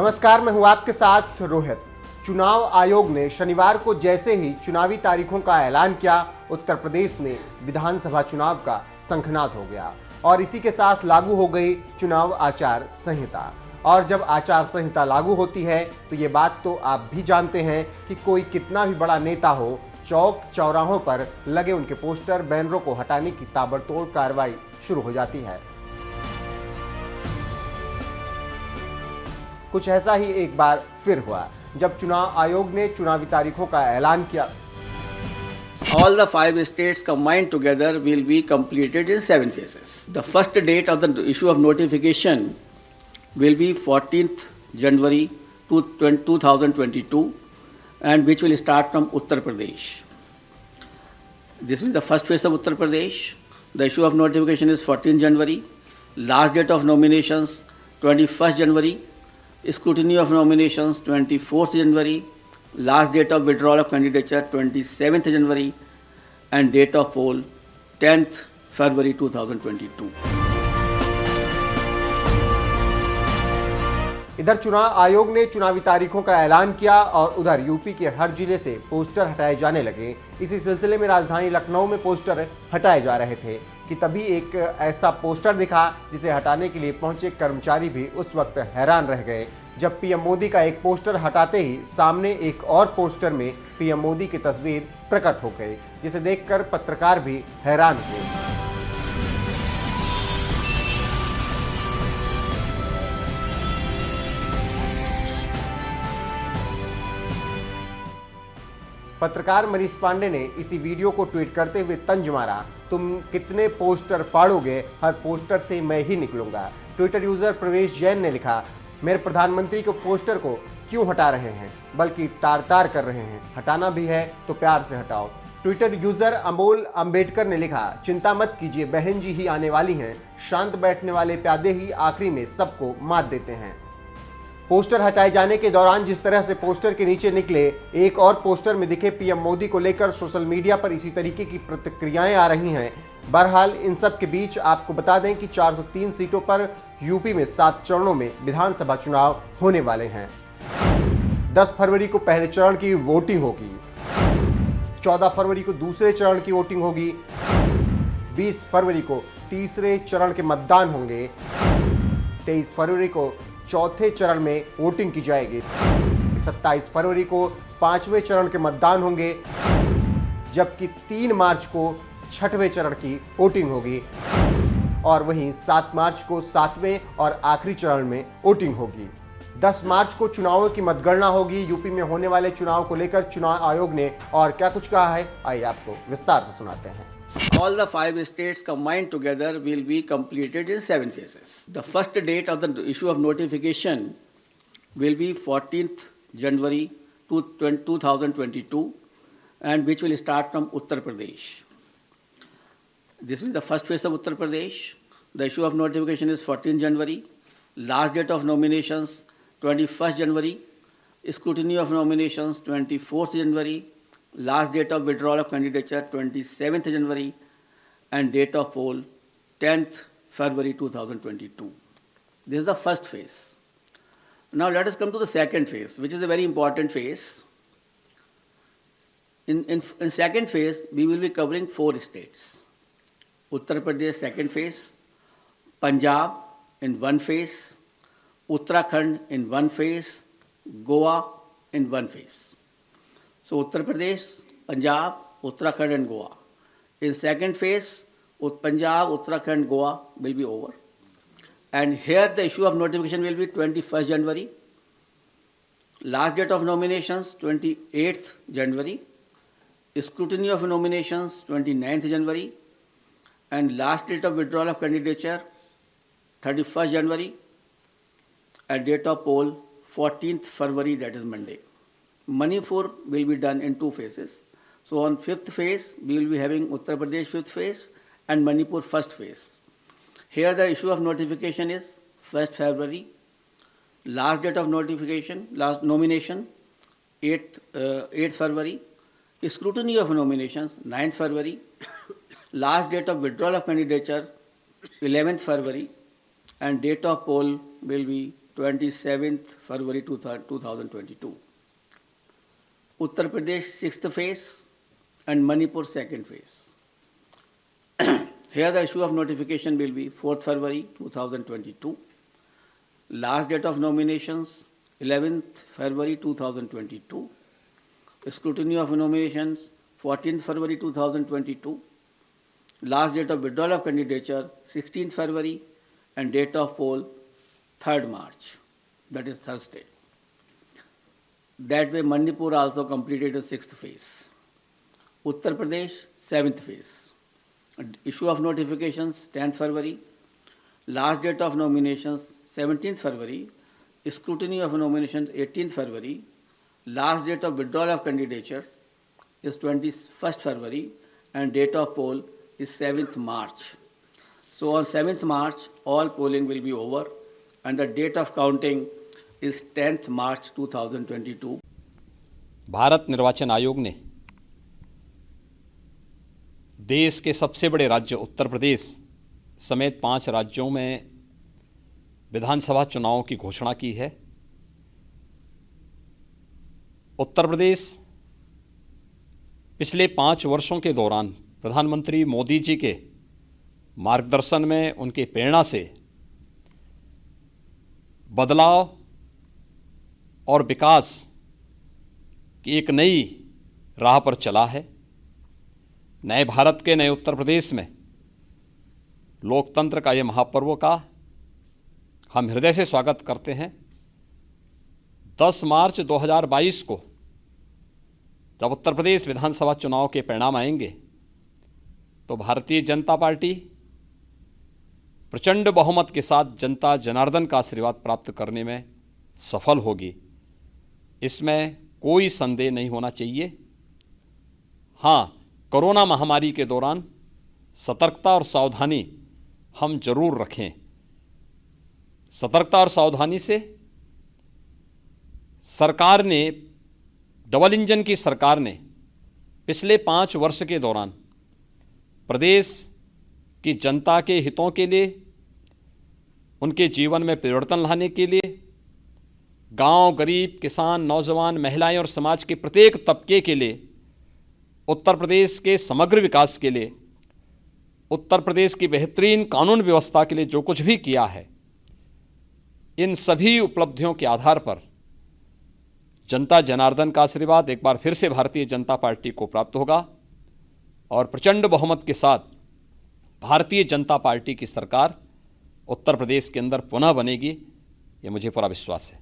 नमस्कार, मैं हूं आपके साथ रोहित। चुनाव आयोग ने शनिवार को जैसे ही चुनावी तारीखों का ऐलान किया, उत्तर प्रदेश में विधानसभा चुनाव का शंखनाद हो गया और इसी के साथ लागू हो गई चुनाव आचार संहिता। और जब आचार संहिता लागू होती है तो ये बात तो आप भी जानते हैं कि कोई कितना भी बड़ा नेता हो, चौक चौराहों पर लगे उनके पोस्टर बैनरों को हटाने की ताबड़तोड़ कार्रवाई शुरू हो जाती है। कुछ ऐसा ही एक बार फिर हुआ जब चुनाव आयोग ने चुनावी तारीखों का ऐलान किया। All the 5 states combined together will be completed in 7 phases. The first date of the issue of notification will be 14th January 2022 and which will start from Uttar Pradesh. This will be the first phase of Uttar Pradesh. The issue of notification is 14th January. Last date of nominations 21st January. Scrutiny of nominations 24th January, last date of withdrawal of candidature 27th January and date of poll 10th February 2022. इधर चुनाव आयोग ने चुनावी तारीखों का ऐलान किया और उधर यूपी के हर जिले से पोस्टर हटाए जाने लगे। इसी सिलसिले में राजधानी लखनऊ में पोस्टर हटाए जा रहे थे कि तभी एक ऐसा पोस्टर दिखा जिसे हटाने के लिए पहुंचे कर्मचारी भी उस वक्त हैरान रह गए जब पीएम मोदी का एक पोस्टर हटाते ही सामने एक और पोस्टर में पीएम मोदी की तस्वीर प्रकट हो गई, जिसे देखकर पत्रकार भी हैरान हुए। पत्रकार मनीष पांडे ने इसी वीडियो को ट्वीट करते हुए तंज मारा, तुम कितने पोस्टर फाड़ोगे, हर पोस्टर से मैं ही निकलूंगा। ट्विटर यूजर प्रवेश जैन ने लिखा, मेरे प्रधानमंत्री को पोस्टर को क्यों हटा रहे हैं, बल्कि तार तार कर रहे हैं, हटाना भी है तो प्यार से हटाओ। ट्विटर यूजर अमोल अंबेडकर ने लिखा, चिंता मत कीजिए, बहन जी ही आने वाली हैं, शांत बैठने वाले प्यादे ही आखिरी में सबको मात देते हैं। पोस्टर हटाए जाने के दौरान जिस तरह से पोस्टर के नीचे निकले एक और पोस्टर में दिखे पीएम मोदी को लेकर सोशल मीडिया पर इसी तरीके की प्रतिक्रियाएं आ रही हैं। बहरहाल इन सब के बीच आपको बता दें कि 403 सीटों पर यूपी में 7 चरणों में विधानसभा चुनाव होने वाले हैं। 10 फरवरी को पहले चरण की वोटिंग होगी, 14 फरवरी को दूसरे चरण की वोटिंग होगी, 20 फरवरी को तीसरे चरण के मतदान होंगे, 23 फरवरी को चौथे चरण में वोटिंग की जाएगी, 27 फरवरी को 5वें चरण के मतदान होंगे, जबकि 3 मार्च को 6वें चरण की वोटिंग होगी और वहीं 7 मार्च को 7वें और आखिरी चरण में वोटिंग होगी। 10 मार्च को चुनावों की मतगणना होगी। यूपी में होने वाले चुनाव को लेकर चुनाव आयोग ने और क्या कुछ कहा है, आइए आपको विस्तार से सुनाते हैं। All the 5 states combined together will be completed in 7 phases. The first date of the issue of notification will be 14th January 2022 and which will start from Uttar Pradesh. This will be the first phase of Uttar Pradesh. The issue of notification is 14th January. Last date of nominations 21st January. Scrutiny of nominations 24th January. Last date of withdrawal of candidature 27th January and date of poll 10th February 2022. This is the first phase. Now let us come to the second phase, which is a very important phase. In second phase, we will be covering 4 states. Uttar Pradesh second phase, Punjab in one phase, Uttarakhand in one phase, Goa in one phase. So Uttar Pradesh, Punjab, Uttarakhand and Goa. In second phase, Punjab, Uttarakhand, Goa will be over. And here the issue of notification will be 21st January. Last date of nominations 28th January. Scrutiny of nominations 29th January. And last date of withdrawal of candidature 31st January. And date of poll 14th February, that is Monday. Manipur will be done in 2 phases. So on 5th phase, we will be having Uttar Pradesh 5th phase and Manipur 1st phase. Here the issue of notification is 1st February. Last date of notification, last nomination 8th February. Scrutiny of nominations 9th February. Last date of withdrawal of candidature 11th February and date of poll will be 27th February 2022. Uttar Pradesh 6th phase and Manipur 2nd phase. Here the issue of notification will be 4th February 2022. Last date of nominations 11th February 2022. Scrutiny of nominations 14th February 2022. Last date of withdrawal of candidature 16th February and date of poll 3rd March, that is Thursday. That way Manipur also completed the 6th phase. Uttar Pradesh 7th phase. Issue of notifications 10th February. Last date of nominations 17th February. Scrutiny of nominations 18th February. Last date of withdrawal of candidature is 21st February and date of poll is 7th March. So on 7th March all polling will be over and the date of counting is 10th March 2022. Bharat निर्वाचन आयोग ने देश के सबसे बड़े राज्य उत्तर प्रदेश समेत 5 राज्यों में विधानसभा चुनावों की घोषणा की है। उत्तर प्रदेश पिछले 5 वर्षों के दौरान प्रधानमंत्री मोदी जी के मार्गदर्शन में, उनके प्रेरणा से बदलाव और विकास की एक नई राह पर चला है। नए भारत के, नए उत्तर प्रदेश में लोकतंत्र का ये महापर्व का हम हृदय से स्वागत करते हैं। 10 मार्च 2022 को जब उत्तर प्रदेश विधानसभा चुनाव के परिणाम आएंगे तो भारतीय जनता पार्टी प्रचंड बहुमत के साथ जनता जनार्दन का आशीर्वाद प्राप्त करने में सफल होगी, इसमें कोई संदेह नहीं होना चाहिए। हाँ, कोरोना महामारी के दौरान सतर्कता और सावधानी हम जरूर रखें। सतर्कता और सावधानी से सरकार ने, डबल इंजन की सरकार ने पिछले 5 वर्ष के दौरान प्रदेश की जनता के हितों के लिए, उनके जीवन में परिवर्तन लाने के लिए, गांव, गरीब, किसान, नौजवान, महिलाएं और समाज के प्रत्येक तबके के लिए, उत्तर प्रदेश के समग्र विकास के लिए, उत्तर प्रदेश की बेहतरीन कानून व्यवस्था के लिए जो कुछ भी किया है, इन सभी उपलब्धियों के आधार पर जनता जनार्दन का आशीर्वाद एक बार फिर से भारतीय जनता पार्टी को प्राप्त होगा और प्रचंड बहुमत के साथ भारतीय जनता पार्टी की सरकार उत्तर प्रदेश के अंदर पुनः बनेगी, ये मुझे पूरा विश्वास है।